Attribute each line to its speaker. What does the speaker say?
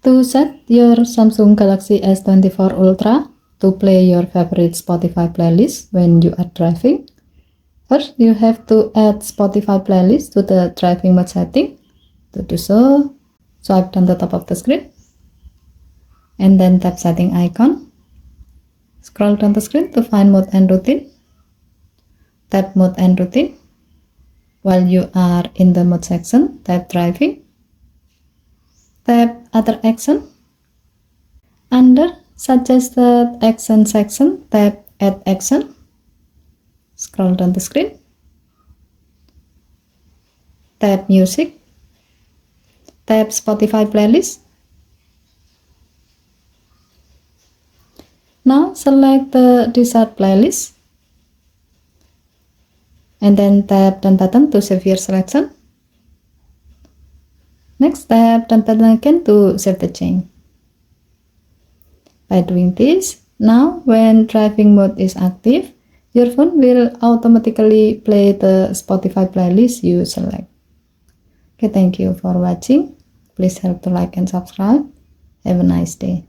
Speaker 1: To set your Samsung Galaxy S24 Ultra to play your favorite Spotify playlist when you are driving, first you have to add Spotify playlist to the driving mode setting. To do so, swipe down the top of the screen and then tap setting icon. Scroll down the screen to find mode and routine. Tap mode and routine. While you are in the mode section, tap driving. Tap other action. Under suggested action section, tap add action. Scroll down the screen. Tap music. Tap Spotify playlist. Now select the desired playlist and then tap done button to save your selection. Next, tap done button again to save the change. By doing this, now when driving mode is active, your phone will automatically play the Spotify playlist you select. Okay, thank you for watching. Please help to like and subscribe. Have a nice day.